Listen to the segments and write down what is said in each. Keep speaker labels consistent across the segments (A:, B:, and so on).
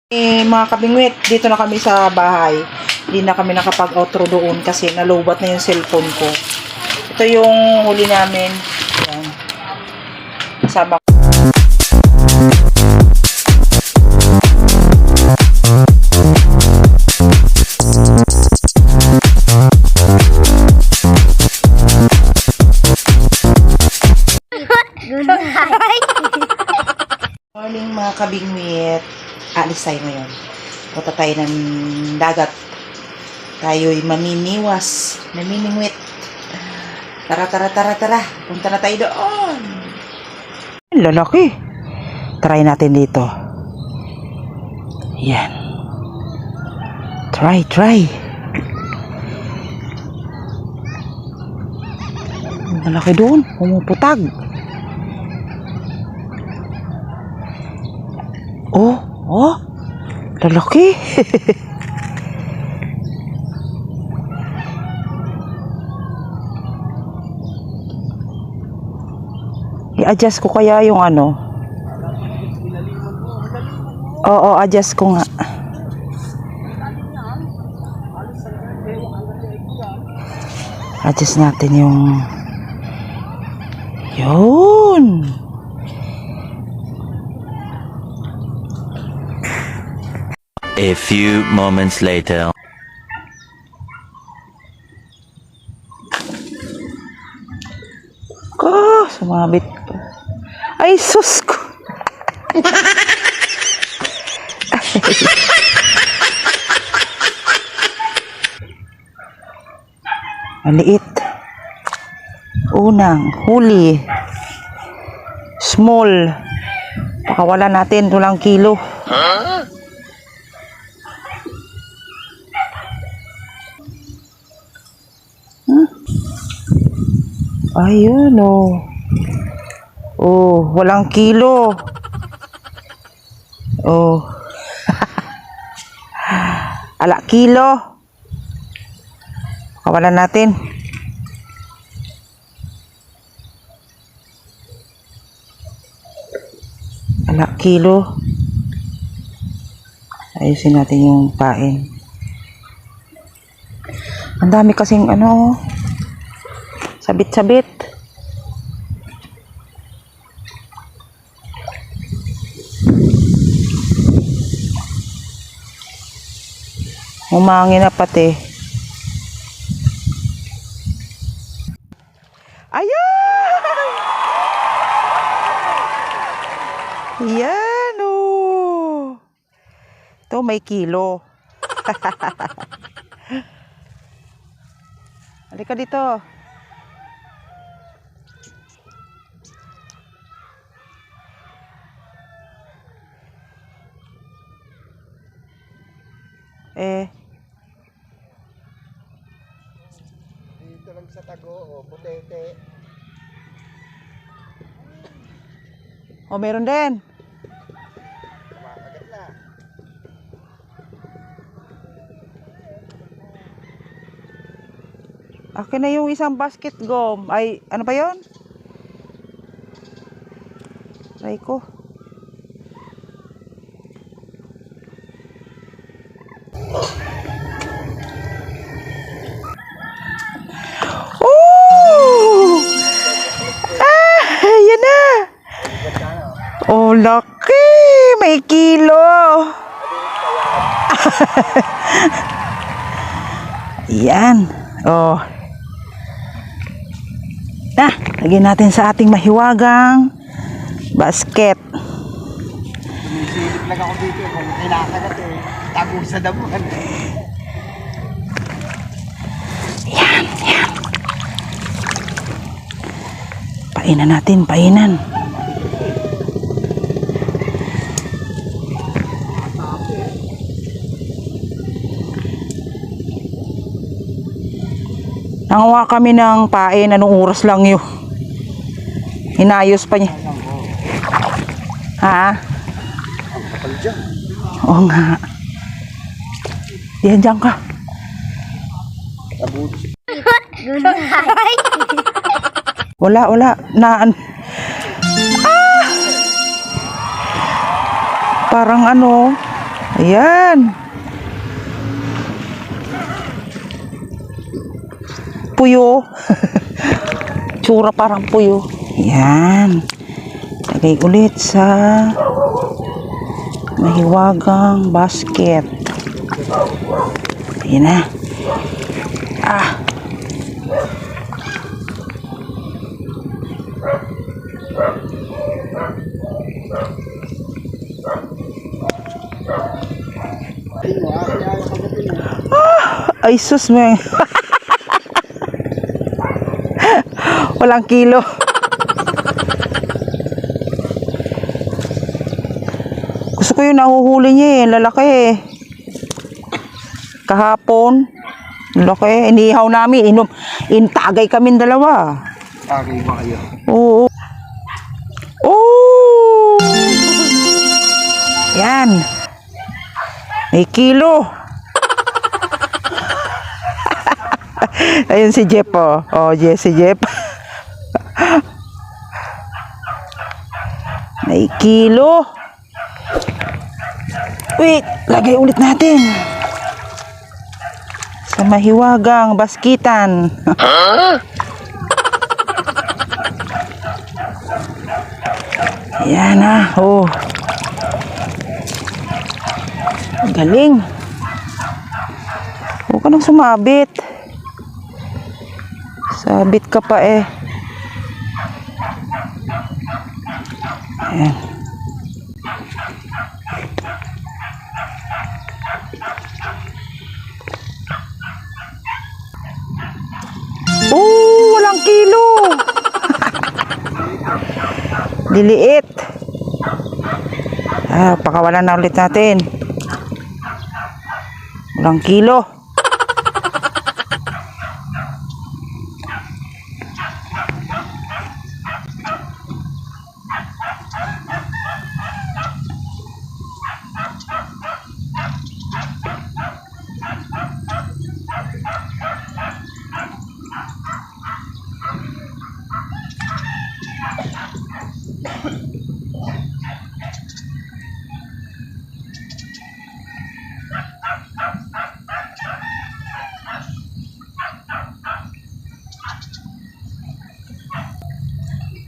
A: Mga kabingwit, dito na kami sa bahay. Hindi na kami nakapag-outro doon kasi nalobat na yung cellphone ko. Ito yung huli namin. Ayan. Kasama ko. Morning mga kabingwit. Alis tayo ngayon. Punta tayo ng dagat. Tayo'y mamimiwas. Mamimingwit. Tara. Punta na tayo doon. Lalaki. Try natin dito. Yan. Try. Lalaki doon. Pumuputag. Oh, lalaki. I-adjust ko kaya yung ano. Oo, adjust ko nga. Adjust natin yung yun.
B: A few moments later.
A: Sumabit pa. Ay, sus ko. Maliit. Unang huli. Small. Pakawala natin 2 kilo. Ayun walang kilo. Ala kilo. Kawalan natin. Ala kilo. Ayusin natin yung pain. Ang dami kasing sabit-sabit. Umangin na pati. Ayan! Yan Ito may kilo. Halika dito.
C: Dito lang sa Tago, Butete.
A: Meron din.
C: Kumakagat na.
A: Akin na yung isang basket gum. Ay, ano pa yun? Try ko. Yan na. Laki. May kilo. Yan. Lagyan natin sa ating mahiwagang basket.
C: Silip lang ako dito kung kinakagat tago sa damuhan.
A: Yan. Painan natin. Nanguha kami ng pain. Anong oras lang yun? Hinayos pa niya. Ha?
C: Ang kapal dyan.
A: Oo nga. Diyan ka. Wala. Parang Ayan. Puyo. Tsura parang puyo. Ayan. Lagay ulit sa mahiwagang basket. Ayan na. Ah. Ay sus mo. Walang kilo. Gusto ko yung nahuhuli niya eh. Lalaki eh. Kahapon. Lalaki. Inihaw namin. Intagay kami dalawa.
C: Tagay ba kayo?
A: Oo. Oh! Yan. May kilo. Ayun si Jeff oh. Oh, yes, si Jeff. May kilo. Wait, lagay ulit natin. Sa mahiwagang baskitan. Ayan na. Oh. Galing. Huwag ka nang sumabit. Sabit ka pa eh. Ayan. Oh, walang kilo. Diliit. Ah, pakawalan na ulit natin. Walang kilo.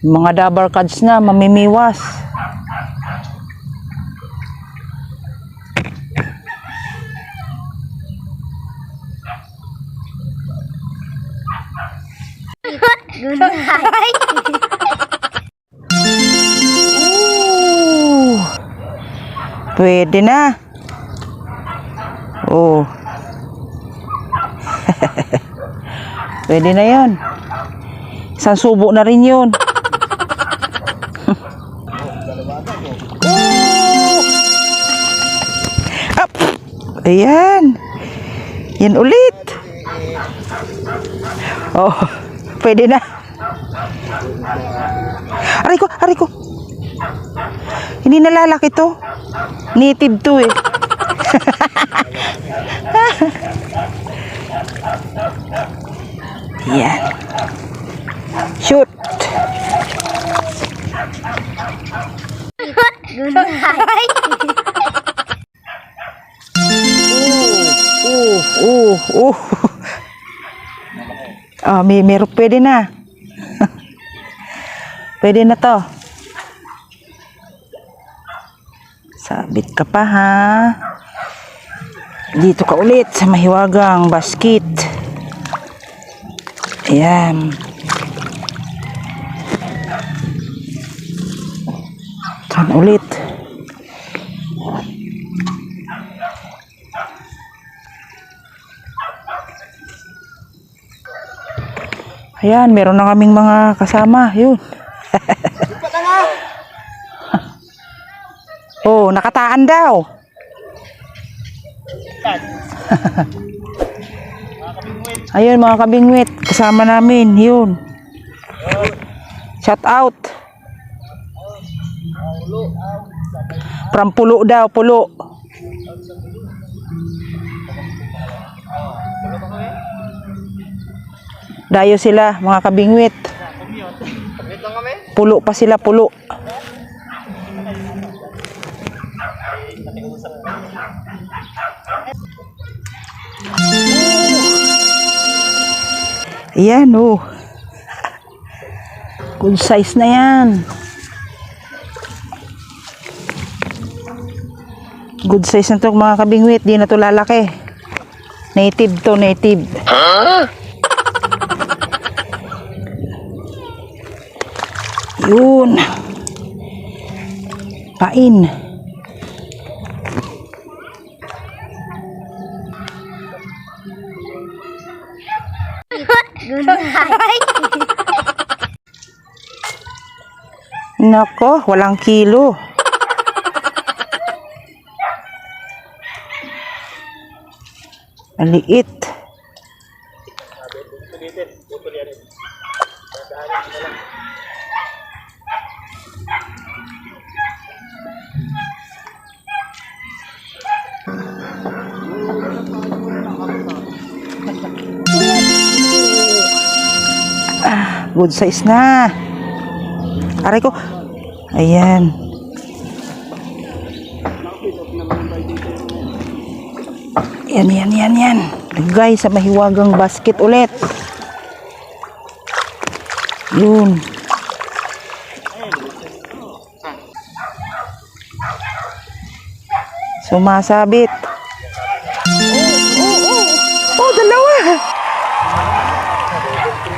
A: Mga dabar cards na, mamimiwas. Ooh. Pwede na. Oh. Pwede na yun. Isang subo na rin yun. Up. Ayan. Yan ulit. Oh, pwede na. Aray ko, aray ko. Hindi nalalaki to. Native to eh. Yan. Shoot. Ah, meron pwede na. Pwede na to. Sabit ka pa ha. Dito ka ulit sa mahiwagang basket. Ayan. Tan ulit. Ayan, meron na kaming mga kasama. Yun. Oh, nakataan daw. Ayun, mga kabingwit. Kasama namin. Yun. Shout out. From Pulo daw, Pulo. Dayo sila, mga kabingwit. Pulo pa sila, Pulo. Ayan, oh. Good size na yan. Good size na to mga kabingwit. Di na to lalaki. Native to, native. Yun. Pain. Nako, walang kilo. Maliit. Good size na. Aray ko. Ayan. Yan. Lagay sa mahiwagang basket ulit. Yun. Sumasabit. Oh, dalawa.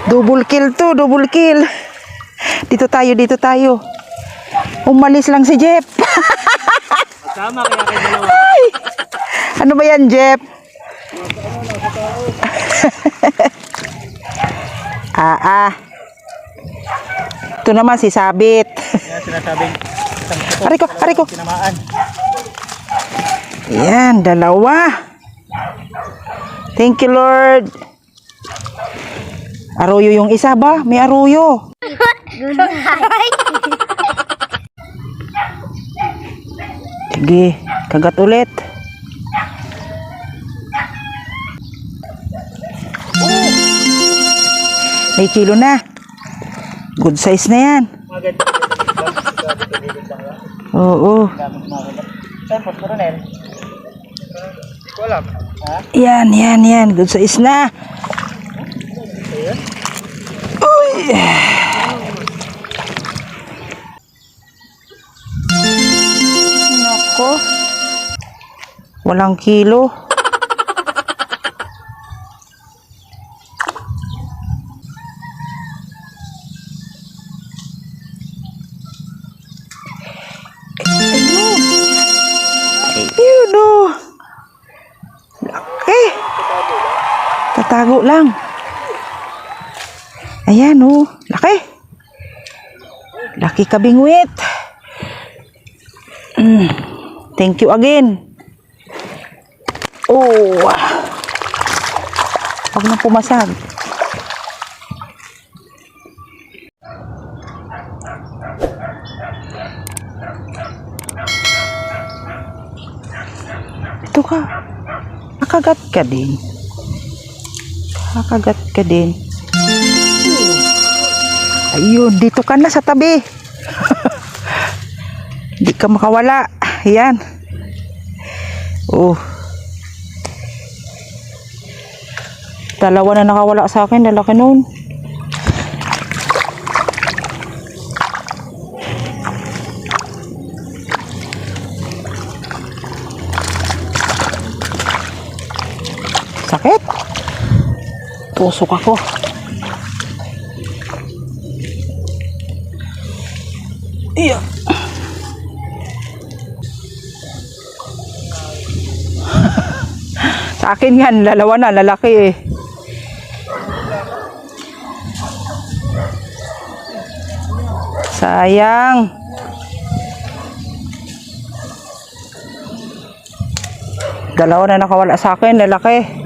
A: Double kill to, double kill. Dito tayo. Umalis lang si Jeff.
C: Tama kaya kayo dalawa.
A: Ay! Ano ba yan, Jeff? Ito naman si Sabit.
C: Kaya sinasabing
A: Aray ko.
C: tinamaan.
A: Yan, dalawa. Thank you, Lord. Aruyo yung isa ba? May aruyo. Sige, kagat ulit. May kilo na. Good size na yan.
C: Maganda.
A: Oo.
C: Saan po, Coronel? Hindi ko alam. Ha?
A: Yan. Good size na. Uy. Nako. Walang kilo. Ayun oh. Laki. Tatago lang. Ayan oh. Laki. Laki kabingwit. Thank you again. Oh. Huwag na pumasag. Ito ka. Nakagat ka din. Ayun, dito ka na sa tabi. Hindi ka makawala. Ayan. Oh. Dalawa na nakawala sa akin. Lalaki nun. Sakit. Tusok ako. Iya. Sa akin yan, dalawa na, lalaki eh. Sayang. Dalawa na nakawala sa akin, lalaki.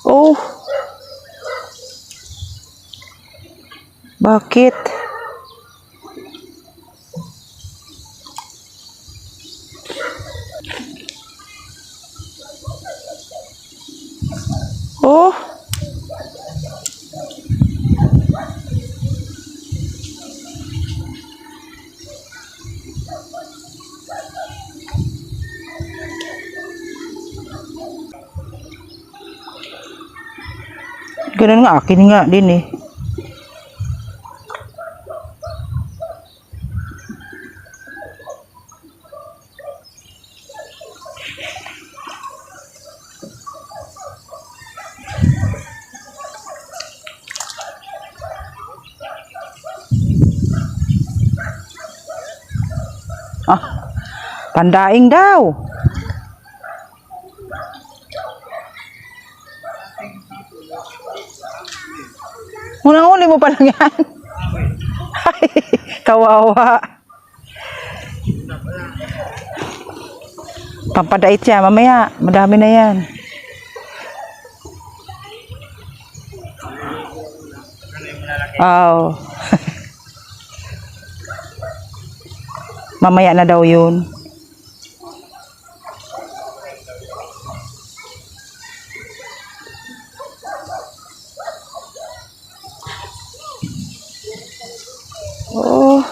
A: Oh. Bakit? Oh. Ganun nga, akin nga din eh. Ah, pandaing daw. Unang-uli mo pa lang yan. Ay, kawawa. Pampadait siya, mamaya. Madami na yan. Oh. Mamaya na daw yun. Oh.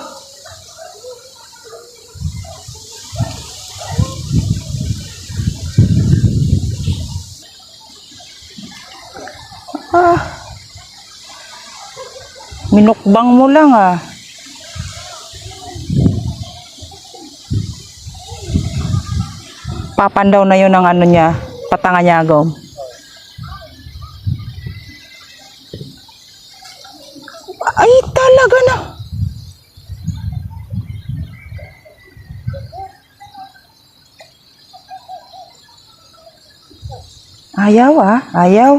A: Ah. Minukbang mo lang ah. Papandaw na yun ang ano niya, patanga niya agom. Ay, talaga na. Ayaw ah, ayaw.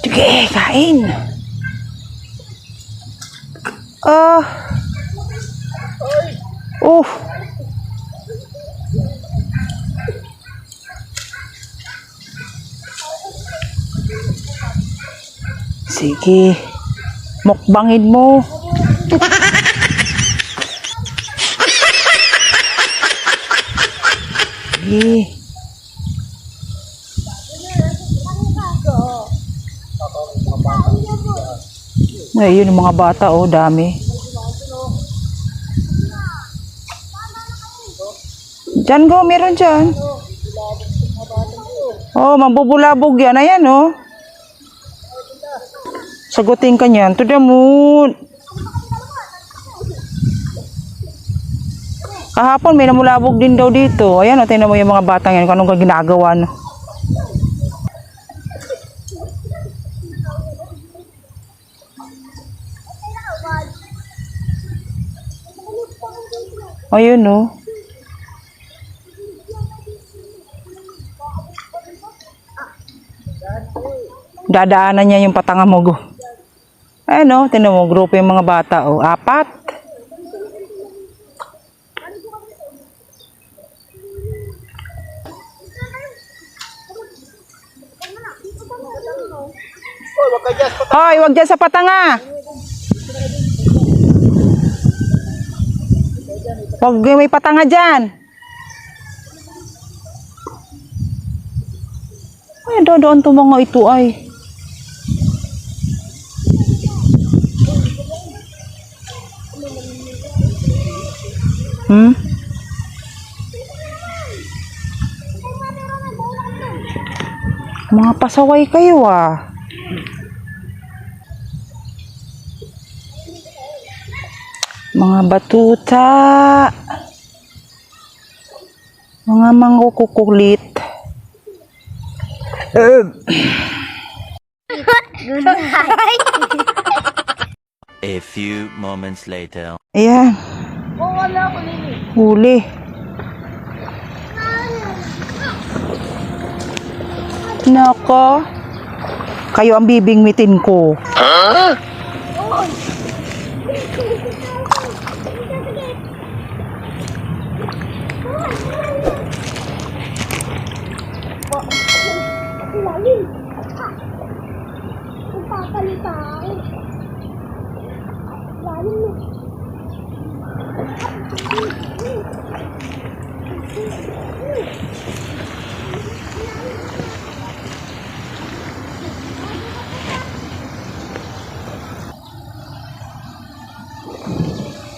A: Sige, kain. Oh. Oh. Sige. Mukbangin mo. Sige. Ayun yung mga bata, oh, dami. Diyan go, meron dyan. Oh, mambubulabog yan. Ayan, oh. Sagutin ka niyan. To the moon. Kahapon, may namulabog din daw dito. Ayan, oh, tingnan mo yung mga batang yan. Kung anong ginagawa, no. Ayun, oh. Dadaanan niya yung patanga mo, go. Ayun, oh. Tingnan mo, grupo yung mga bata, oh. 4. Hoy, wag dyan sa patanga. Wag may patanga dyan. Ay, doon to mga ito ay. Mga pasaway kayo ah. Mga batuta. Mga mangkukulit.
B: A few moments later.
A: Ayan. Huli. Nako. Kayo ang bibingwitin ko.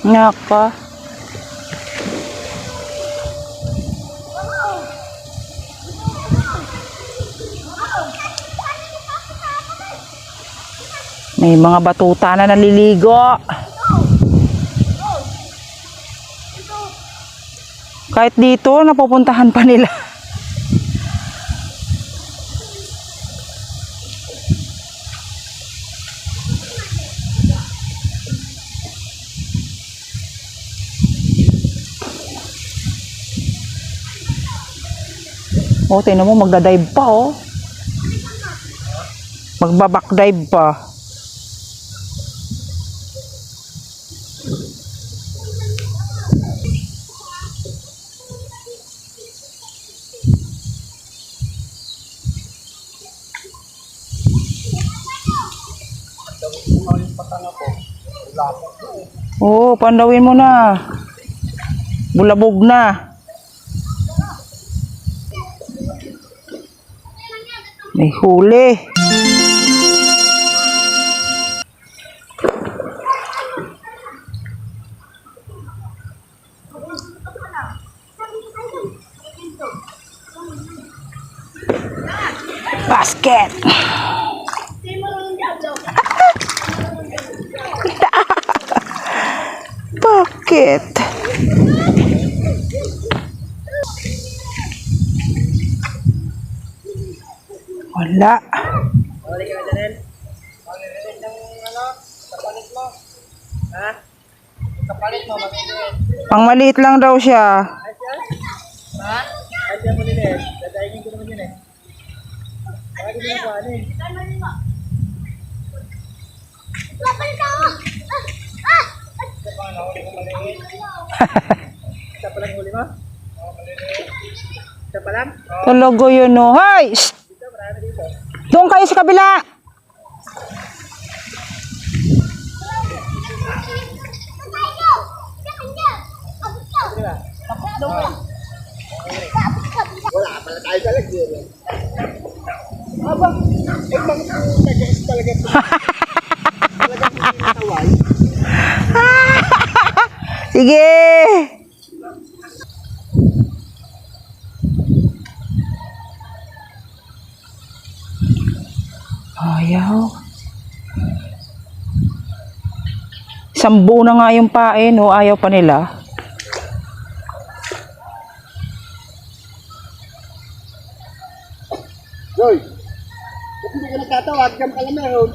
A: Naka. May mga batuta na naliligo. Kahit dito, napupuntahan pa nila. Oh, tingnan mo, magdadive pa, oh. Magbabackdive pa. Oo, pandawin mo na. Bulabog na. May huli. Basket. Bakit? Wala.
C: Balik ka na dyan, Pangililit ng kapalit mo. Ha? Kapalit mo, mag-ililit.
A: Pangmaliit lang daw siya.
C: Ay siya? Ha? Ay siya mo lilit. Dadaigin ko naman yun eh. Bakit mo na kuhanin? Isa pa nga, huli ko maliit. Isa pa lang huli mo? Isa pa lang?
A: Talaga yun, oh. Hoy! Shh!
C: Dito, marami dito.
A: Doon kayo sa kabila.
C: Wala pala tayo talaga yun. Aba, ibang tagas talaga. Talagang tawal.
A: Sige. Ayaw. Isang buo na nga yung pain, oh. Ayaw pa nila.
C: Joy, ba't hindi ka nagtatawag? Diyan pala meron.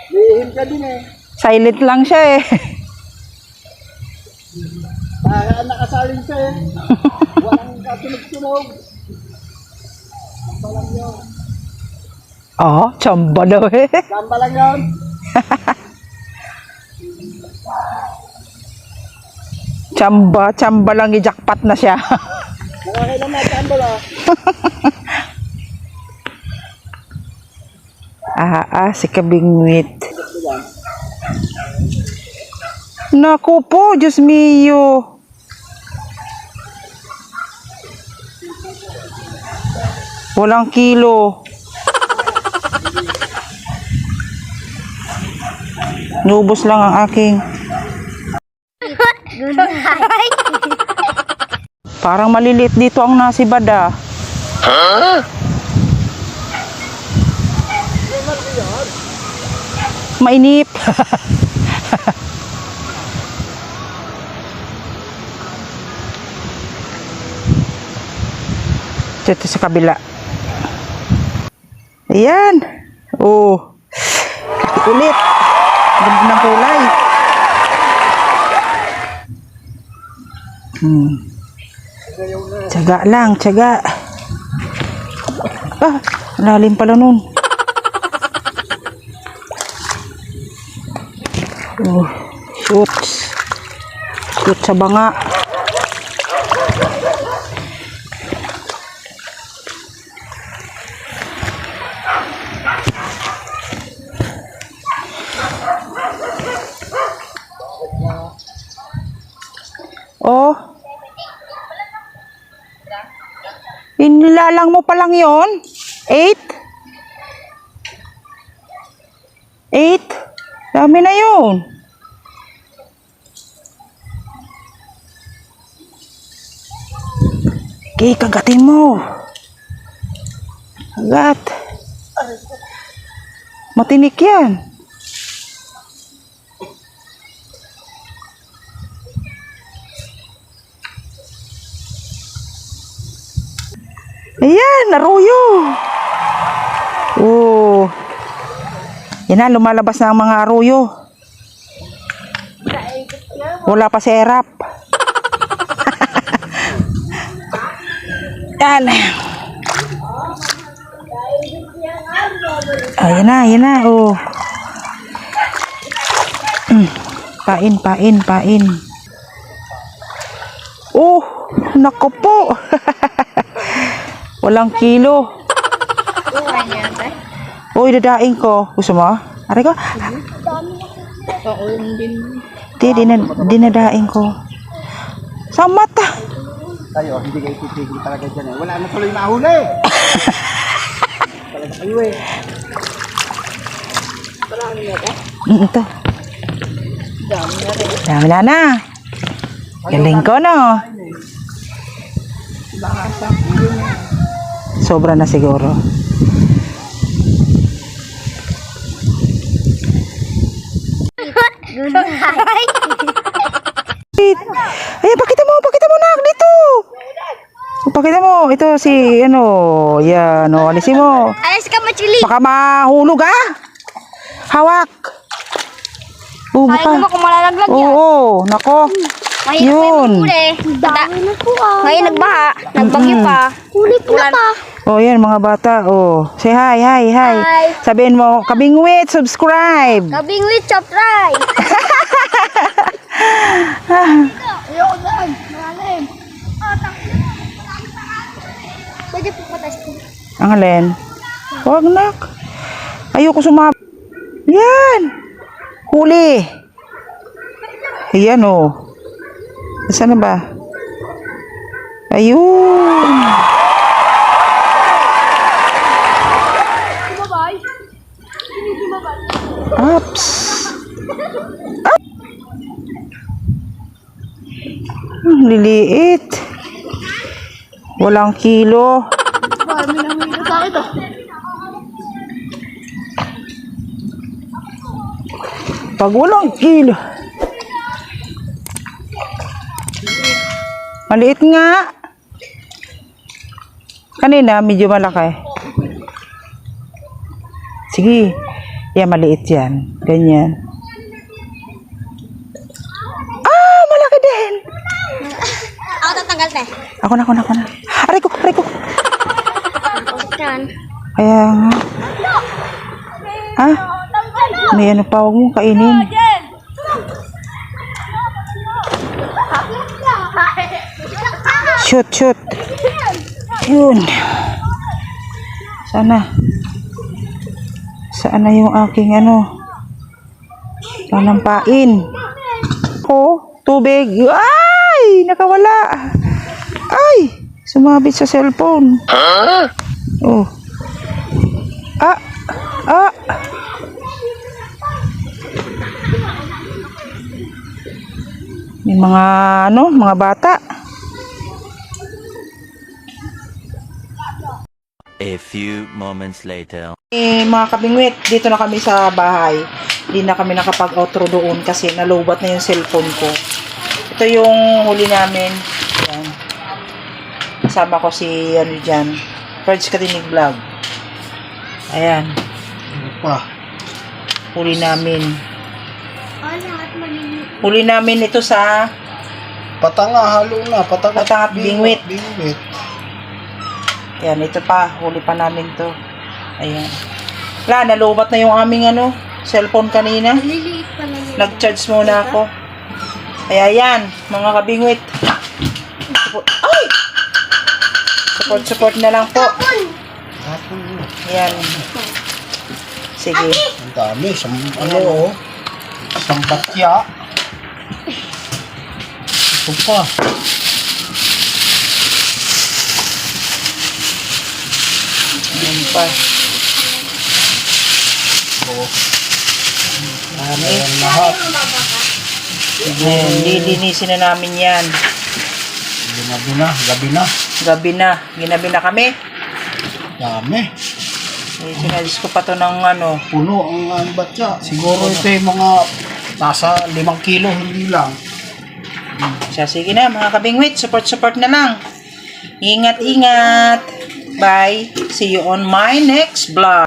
C: Lihim ka din eh.
A: Silent lang siya, eh.
C: Para nakasaling siya eh. Walang katunog-tunog. Gamba lang yun.
A: Oh, tsamba daw, eh.
C: Gamba lang yun.
A: Tsamba lang, i-jackpot na siya.
C: Nakakailan na gamba lang.
A: Si kabingwit. Naku po, Diyos mio. Walang kilo. Nubos lang ang aking. Parang maliliit dito ang nasibad, ah. Mainip. Dito sa kabila. Ayan. Oh. Ulit. Ganda ng kulay. Tiyaga lang, tiyaga. Lalim pala nun. Oh, shoots. Shoot sa banga. Oh. Inilalang mo pa lang yon. 8. 8. Dami na yun. Okay, kagatin mo. Kagat. Matinik yan. Ayan, naruyo. Oh. Yan na, lumalabas na ang mga aruyo. Wala pa si Erap. Yan. Ayan na, yan na. Oh. Pain. Oh, naku po. Walang kilo. Uy, dadaing ko. Gusto mo? Aray ko. Dinadaing ko. Sa mata.
C: Tayo, hindi kayo titigil talaga dyan eh. Wala na tuloy mahuli. Talaga kayo eh.
A: Ito. Dami na. Galing ko, no? Sobra na siguro. Ay, pakita mo na dito. Pakita mo, ito si yan, alisin mo.
D: Alas ka machili.
A: Baka mahulog Hawak.
D: Kaya mo kung malalaglag yan.
A: Oo, nako. Yun.
D: Dami na po Ngayon nagbaha, nagbagyo pa. Kulit na pa.
A: Oh, yan mga bata. Oh, say hi.
D: Hi.
A: Sabihin mo, Kabingwit, subscribe.
D: Kabing with chop rice. Ayoko daan. Malalim. Pwede po patas po.
A: Ang alin? Huwag nak. Ayoko sumab. Yan. Huli. Ayan oh. Saan na ba? Ayun. Ups. Up. Liliit. Walang kilo.
D: Marami na may sa ito.
A: Pag walang kilo. Maliit nga. Kanina, medyo malaki. Sige. Yan, maliit yan. Ganyan. Ah, malaki din.
D: Ako tatanggal te.
A: Ako na. Aray ko.
D: Yan.
A: Kaya nga. Ha? May ano pa, huwag mong kainin. Shoot. Yun. Saan na yung aking panampain. Oh, tubig. Ay, nakawala. Ay, sumabit sa cellphone. Oh. May mga bata.
B: A few moments later.
A: Mga kabingwit, dito na kami sa bahay. Hindi na kami nakapag-outro doon kasi nalobat na yung cellphone ko. Ito yung huli namin. Yan. Kasama ko si dyan. Perch Katinig Vlog. Ayan. Huli namin. Huli namin ito sa
C: Patanga, halo na. Patanga
A: at bingwit.
C: Bingwit.
A: Yan, ito pa. Huli pa namin to. Ayan. Nalobat na yung aming cellphone kanina.
D: Liliit pa na yun.
A: Nag-charge muna ako. Kaya yan, mga kabingwit. Ay! Support na lang po. Yan. Sige.
C: Ang dami. Isang batya. Ito pa.
A: Ayan pa. Dami.
C: Ayan lahat.
A: Ayan, lilinisin na namin yan.
C: Gabi na.
A: Gabi na. Ginabi na kami.
C: Dami.
A: Eh, sinalis ko pa to ng ano.
C: Puno ang batya. Siguro ito yung mga nasa 5 kilo, hindi lang.
A: Siya, sige na mga kabingwit. Support na lang. Ingat. Bye. See you on my next vlog.